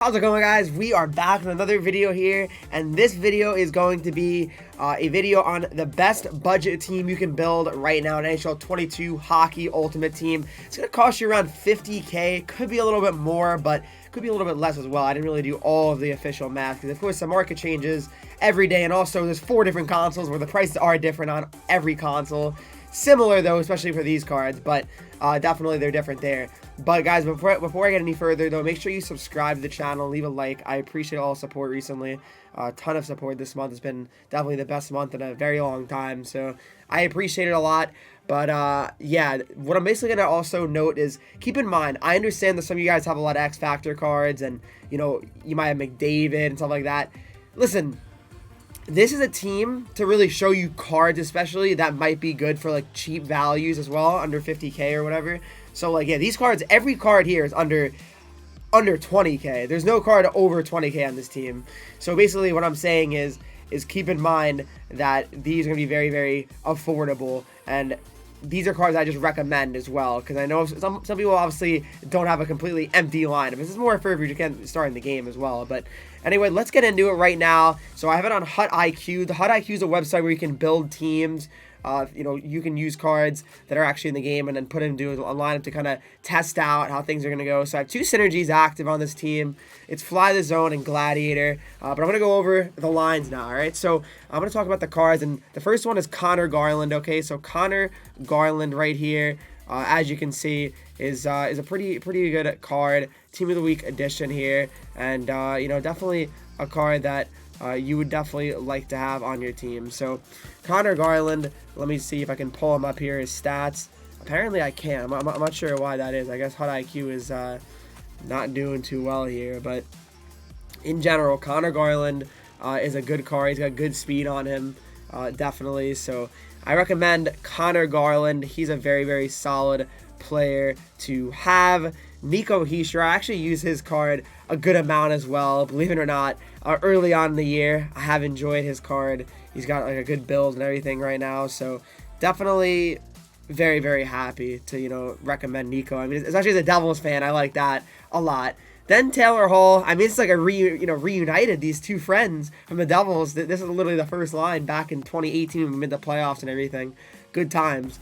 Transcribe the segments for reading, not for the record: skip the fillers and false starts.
How's it going, guys? We are back with another video here, and this video is going to be a video on the best budget team you can build right now in NHL 22 Hockey Ultimate Team. It's going to cost you around $50K. Could be a little bit more, but could be a little bit less as well. I didn't really do all of the official math because, of course, the market changes every day, and also there's 4 different consoles where the prices are different on every console. Similar, though, especially for these cards, but definitely they're different there. But guys, before I get any further, though, make sure you subscribe to the channel, leave a like. I appreciate all the support recently. A ton of support this month. It's been definitely the best month in a very long time, so I appreciate it a lot. But yeah, what I'm basically going to also note is, keep in mind, I understand that some of you guys have a lot of X Factor cards, and, you know, you might have McDavid and stuff like that. Listen, this is a team to really show you cards, especially that might be good for like cheap values as well, under 50K or whatever. So like, yeah, these cards, every card here is under 20K. There's no card over 20K on this team. So basically what I'm saying is keep in mind that these are going to be very, very affordable, and these are cards I just recommend as well, because I know some people obviously don't have a completely empty lineup. This is more for if you're just starting the game as well. But anyway, let's get into it right now. So I have it on Hut IQ. The Hut IQ is a website where you can build teams. You know, you can use cards that are actually in the game and then put into a lineup to kind of test out how things are going to go. So I have 2 synergies active on this team. It's Fly the Zone and Gladiator. But I'm going to go over the lines now, all right? So I'm going to talk about the cards, and the first one is Connor Garland, okay? So Connor Garland right here, as you can see, is a pretty good card. Team of the Week edition here, and, you know, definitely a card that you would definitely like to have on your team. So Connor Garland, let me see if I can pull him up here, his stats. Apparently I can. I'm not sure why that is. I guess Hut IQ is not doing too well here, but in general, Connor Garland is a good card. He's got good speed on him, definitely. So I recommend Connor Garland. He's a very, very solid player to have. Nico Hischier, I actually use his card a good amount as well, believe it or not. Early on in the year, I have enjoyed his card. He's got like a good build and everything right now, so definitely very, very happy to, you know, recommend Nico. I mean, especially as a Devils fan, I like that a lot. Then Taylor Hall. I mean, it's like a reunited these 2 friends from the Devils. This is literally the first line back in 2018 when we made the playoffs and everything. Good times.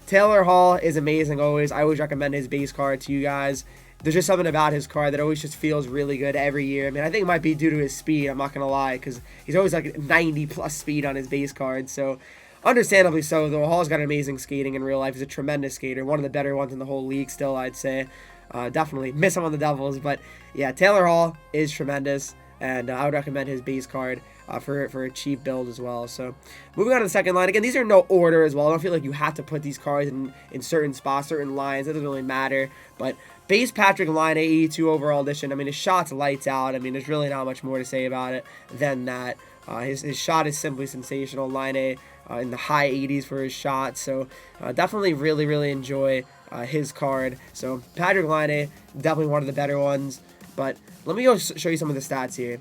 Taylor Hall is amazing always. I always recommend his base card to you guys. There's just something about his card that always just feels really good every year. I mean, I think it might be due to his speed, I'm not going to lie, because he's always like 90 plus speed on his base card. So understandably so, though. Hall's got amazing skating in real life. He's a tremendous skater, one of the better ones in the whole league still, I'd say. Definitely miss him on the Devils, but yeah, Taylor Hall is tremendous, and I would recommend his base card for a cheap build as well. So moving on to the second line. Again, these are no order as well. I don't feel like you have to put these cards in certain spots, certain lines. It doesn't really matter. But base Patrick Line, 82 overall edition. I mean, his shot's lights out. I mean, there's really not much more to say about it than that. His shot is simply sensational. Line A in the high 80s for his shot. So definitely really enjoy his card. So Patrick Line, definitely one of the better ones. But let me go show you some of the stats here.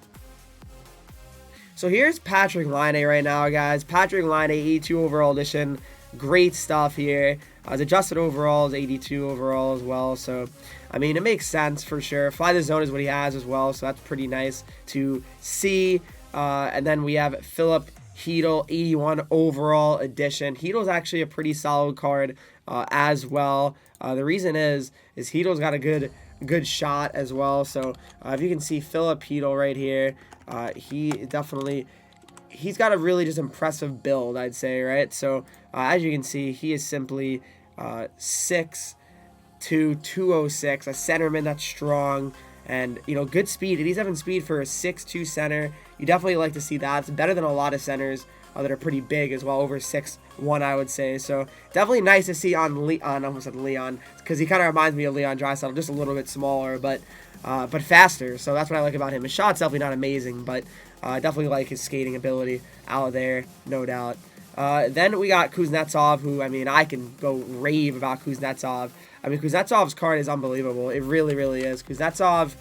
So here's Patrick Laine right now, guys. Patrick Laine, 82 overall edition. Great stuff here. His adjusted overall is 82 overall as well. So, I mean, it makes sense for sure. Fly the Zone is what he has as well, so that's pretty nice to see. And then we have Philip Hedl, 81 overall edition. Hedl's actually a pretty solid card as well. The reason is Hedl's got a good shot as well. So if you can see Philip Hedl right here, he's got a really just impressive build, I'd say, right? So as you can see, he is simply 6'2", 206, a centerman that's strong, and, you know, good speed. 87 speed for a 6'2" center. You definitely like to see that. It's better than a lot of centers that are pretty big as well, over 6'1", I would say. So definitely nice to see on I almost said Leon, because he kind of reminds me of Leon Draisaitl, just a little bit smaller, but faster. So that's what I like about him. His shot's definitely not amazing, but I definitely like his skating ability out there, no doubt. Then we got Kuznetsov, who, I mean, I can go rave about Kuznetsov. I mean, Kuznetsov's card is unbelievable. It really is. Kuznetsov,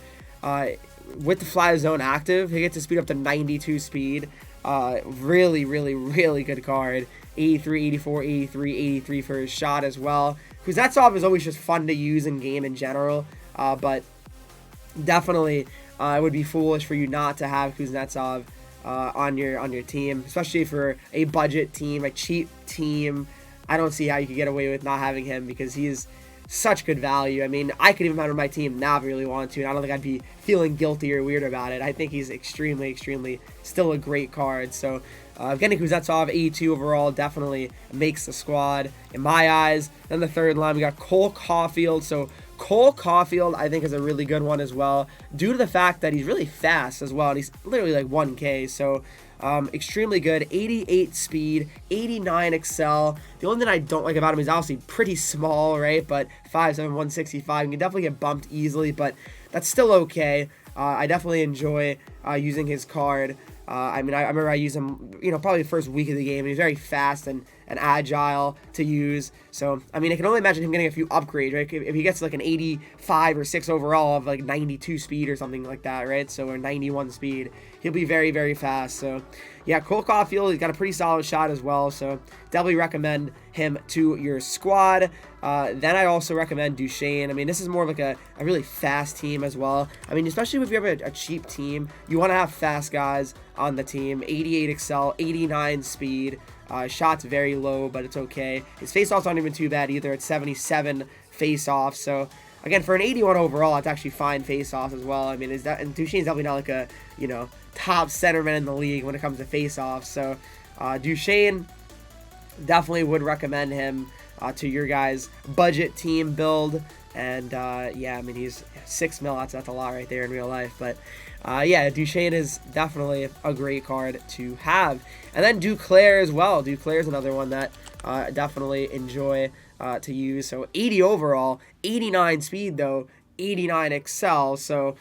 with the Fly Zone active, he gets to speed up to 92 speed. Really good card. 83, 84, 83, 83 for his shot as well. Kuznetsov is always just fun to use in game in general, but definitely it would be foolish for you not to have Kuznetsov on your team, especially for a budget team, a cheap team. I don't see how you could get away with not having him because he is such good value. I mean, I could even have him on my team now if I really wanted to, and I don't think I'd be feeling guilty or weird about it. I think he's extremely still a great card. So getting Kuznetsov 82 overall definitely makes the squad in my eyes. Then the third line, we got Cole Caulfield. So Cole Caulfield, I think, is a really good one as well, due to the fact that he's really fast as well, and he's literally like 1K, so extremely good. 88 speed, 89 excel. The only thing I don't like about him is obviously pretty small, right? But 5'7", 165, you can definitely get bumped easily, but that's still okay. I definitely enjoy using his card. I mean, I remember I used him, probably the first week of the game, and he's very fast and agile to use. So, I mean, I can only imagine him getting a few upgrades, right? If he gets like an 85 or 6 overall of like 92 speed or something like that, right? So, or 91 speed, he'll be very fast. So, yeah, Cole Caulfield, he's got a pretty solid shot as well. So, definitely recommend him to your squad. Then I also recommend Duchesne. I mean, this is more of like a really fast team as well. I mean, especially if you have a cheap team, you want to have fast guys on the team. 88 excel, 89 speed. Shots very low, but it's okay. His face-offs aren't even too bad either. It's 77 face-offs. So, again, for an 81 overall, it's actually fine face-offs as well. I mean, and Duchesne's definitely not like a, top centerman in the league when it comes to face-offs. So, Duchesne, definitely would recommend him to your guys' budget team build. And yeah, I mean, he's 6 mil. That's a lot right there in real life. But yeah, Duchesne is definitely a great card to have. And then Duclair as well. Duclair is another one that definitely enjoy to use. So 80 overall, 89 speed though, 89 excel. So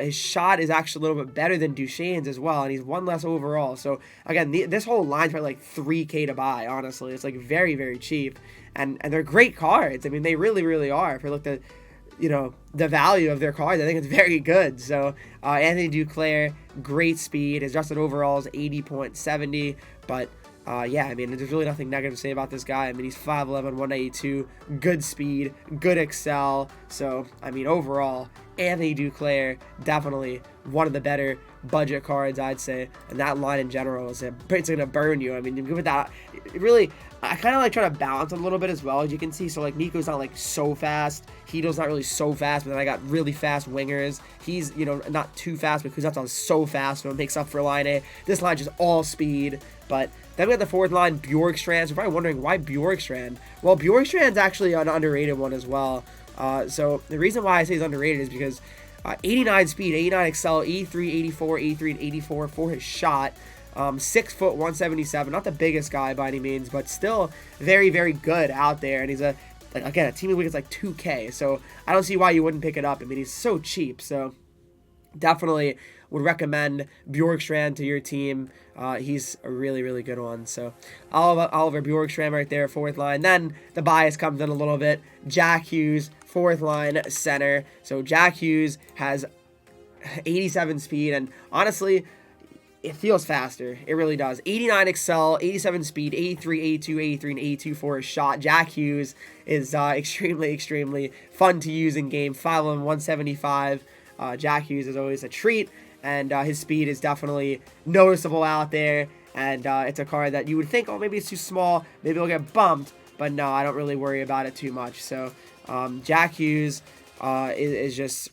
his shot is actually a little bit better than Duchesne's as well, and he's 1 less overall. So again, this whole line's probably like 3K to buy. Honestly, it's like very cheap, and they're great cards. I mean, they really are. If you look at the value of their cards, I think it's very good. So Anthony Duclair, great speed. His adjusted overall is 80.70, but yeah, I mean, there's really nothing negative to say about this guy. I mean, he's 5'11", 182, good speed, good excel. So, I mean, overall, Anthony Duclair, definitely one of the better budget cards, I'd say. And that line in general it's going to burn you. I mean, you give it that. Really, I kind of like trying to balance a little bit as well, as you can see. So, like, Nico's not, like, so fast. Hito's not really so fast, but then I got really fast wingers. He's, not too fast because that's on so fast, so it makes up for line A. This line's just all speed, but then we have the fourth line, Bjorkstrand. So you're probably wondering, why Bjorkstrand? Well, Bjorkstrand's actually an underrated one as well. So the reason why I say he's underrated is because 89 speed, 89 excel, 83, 84, 83, and 84 for his shot. 6 foot, 177. Not the biggest guy by any means, but still very good out there. And he's again, a team league is like 2K. So I don't see why you wouldn't pick it up. I mean, he's so cheap. So definitely would recommend Bjorkstrand to your team. He's a really good one. So Oliver Bjorkstrand right there, fourth line. Then the bias comes in a little bit. Jack Hughes, fourth line center. So Jack Hughes has 87 speed, and honestly, it feels faster. It really does. 89 excel, 87 speed, 83, 82, 83, and 82 for his shot. Jack Hughes is extremely fun to use in game. 5'11", 175. Jack Hughes is always a treat, and his speed is definitely noticeable out there. And it's a card that you would think, oh, maybe it's too small, maybe it'll get bumped, but no, I don't really worry about it too much. So Jack Hughes is just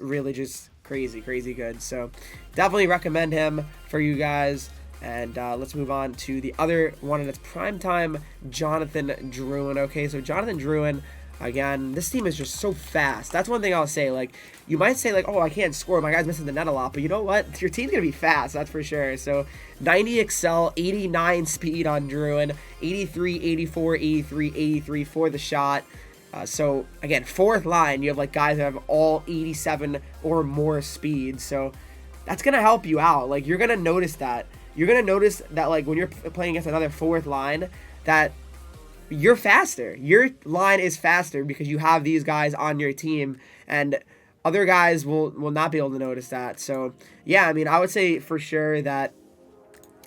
crazy good. So definitely recommend him for you guys. And let's move on to the other one, and it's primetime Jonathan Drouin. Okay, so Jonathan Drouin, again, this team is just so fast. That's one thing I'll say. Like, you might say, like, oh, I can't score, my guy's missing the net a lot, but you know what? Your team's gonna be fast, that's for sure. So 90 excel, 89 speed on Drouin, 83, 84, 83, 83 for the shot. So again, fourth line, you have like guys that have all 87 or more speed. So that's gonna help you out. Like, you're gonna notice that. You're gonna notice that, like, when you're playing against another fourth line, that you're faster. Your line is faster because you have these guys on your team, and other guys will not be able to notice that. So yeah, I mean, I would say for sure that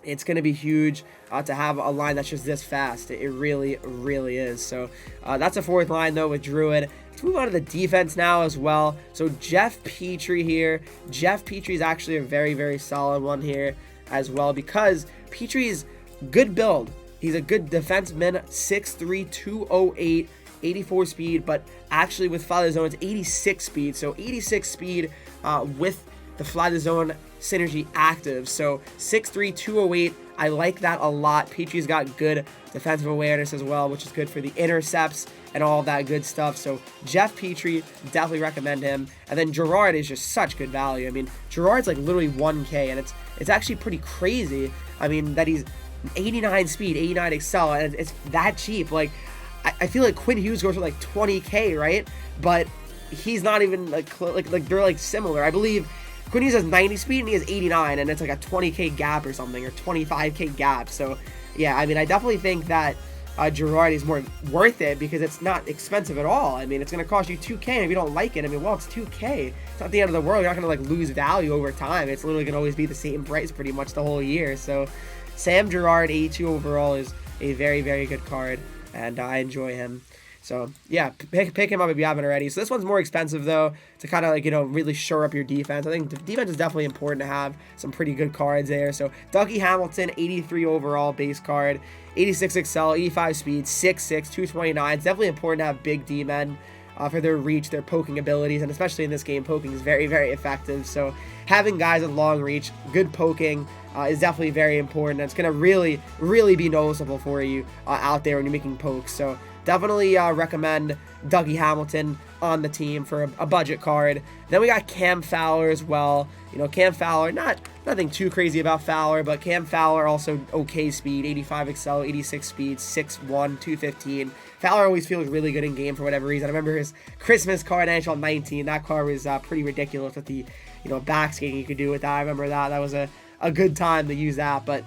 it's going to be huge to have a line that's just this fast. It really, really is. So that's a fourth line, though, with Druid. Let's move on to the defense now as well. So Jeff Petrie here. Jeff Petrie is actually a very, very solid one here as well, because Petrie's good build. He's a good defenseman, 6'3", 208, 84 speed, but actually with Fly the Zone, it's 86 speed. So 86 speed with the Fly the Zone synergy active. So 6'3", 208. I like that a lot. Petrie's got good defensive awareness as well, which is good for the intercepts and all of that good stuff. So Jeff Petrie, definitely recommend him. And then Gerard is just such good value. I mean, Gerard's like literally 1K, and it's actually pretty crazy. I mean, that he's 89 speed, 89 excel, and it's that cheap. Like, I feel like Quinn Hughes goes for like 20K, right? But he's not even like they're like similar. I believe Quinn Hughes has 90 speed and he has 89, and it's like a 20K gap or something, or 25K gap. So yeah, I mean, I definitely think that Gerard is more worth it because it's not expensive at all. I mean, it's going to cost you 2K, and if you don't like it, I mean, well, it's 2K. It's not the end of the world. You're not going to like lose value over time. It's literally going to always be the same price pretty much the whole year. So Sam Gerard, 82 overall, is a very, very good card, and I enjoy him. So yeah, pick him up if you haven't already. So this one's more expensive though, to kind of like, you know, really shore up your defense. I think the defense is definitely important to have some pretty good cards there. So Dougie Hamilton, 83 overall base card, 86 excel, 85 speed, 6'6", 229. It's definitely important to have big D-men for their reach, their poking abilities, and especially in this game, poking is very, very effective. So having guys with long reach, good poking, is definitely very important. It's going to really, really be noticeable for you out there when you're making pokes. So definitely recommend Dougie Hamilton on the team for a budget card. Then we got Cam Fowler as well. You know, Cam Fowler, nothing too crazy about Fowler, but Cam Fowler also okay speed, 85 excel, 86 speed, 6'1", 215. Fowler always feels really good in game for whatever reason. I remember his Christmas card, NHL 19. That card was pretty ridiculous with the, you know, back skating you could do with that. I remember that. That was a good time to use that. But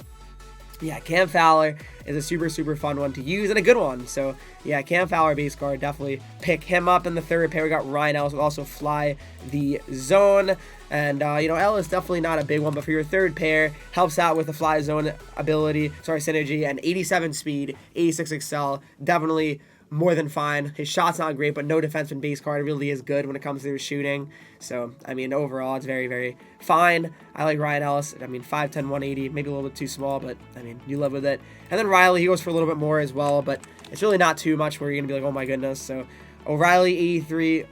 yeah, Cam Fowler is a super, super fun one to use and a good one. So yeah, Cam Fowler base card, definitely pick him up in the third pair. We got Ryan Ellis, will also Fly the Zone. And, you know, Ellis definitely not a big one, but for your third pair, helps out with the Fly Zone synergy, and 87 speed, 86 excel, definitely more than fine. His shot's not great, but no defenseman base card really is good when it comes to his shooting. So, I mean, overall, it's very, very fine. I like Ryan Ellis. I mean, 5'10", 180, maybe a little bit too small, but, I mean, you live with it. And then Riley, he goes for a little bit more as well, but it's really not too much where you're going to be like, oh my goodness. So, O'Reilly, 83,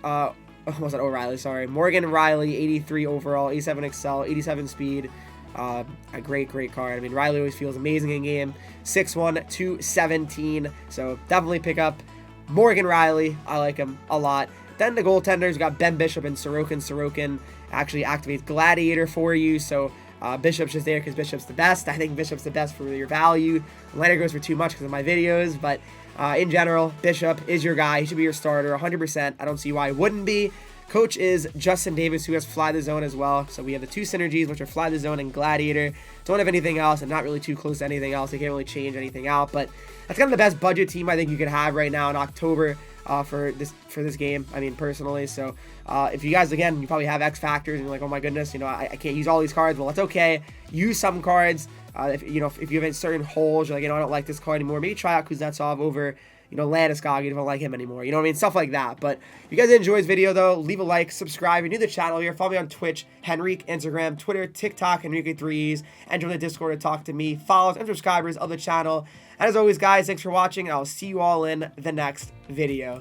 was that O'Reilly? Sorry. Morgan Riley, 83 overall, 87 excel, 87 speed. A great card. I mean, Riley always feels amazing in game. 6'1", 217. So definitely pick up Morgan Riley. I like him a lot. Then the goaltenders, we got Ben Bishop and Sorokin. Sorokin actually activates Gladiator for you. So Bishop's just there because Bishop's the best. I think Bishop's the best for your value. Leonard goes for too much because of my videos, but in general, Bishop is your guy. He should be your starter 100%. I don't see why he wouldn't be. Coach is Justin Davis, who has Fly the Zone as well. So we have the two synergies, which are Fly the Zone and Gladiator. Don't have anything else. I'm not really too close to anything else. They can't really change anything out. But that's kind of the best budget team I think you could have right now in October for this game. I mean, personally. So if you guys, again, you probably have X factors and you're like, oh my goodness, you know, I can't use all these cards. Well, it's okay. Use some cards. If you have in certain holes, you're like, you know, I don't like this card anymore. Maybe try out Kuznetsov over, you know, Landeskog. You don't like him anymore. You know what I mean? Stuff like that. But if you guys enjoy this video, though, leave a like, subscribe. If you're new to the channel here, follow me on Twitch, Henreek, Instagram, Twitter, TikTok, Henreek3es. Enter the Discord to talk to me, followers, and subscribers of the channel. And as always, guys, thanks for watching, and I'll see you all in the next video.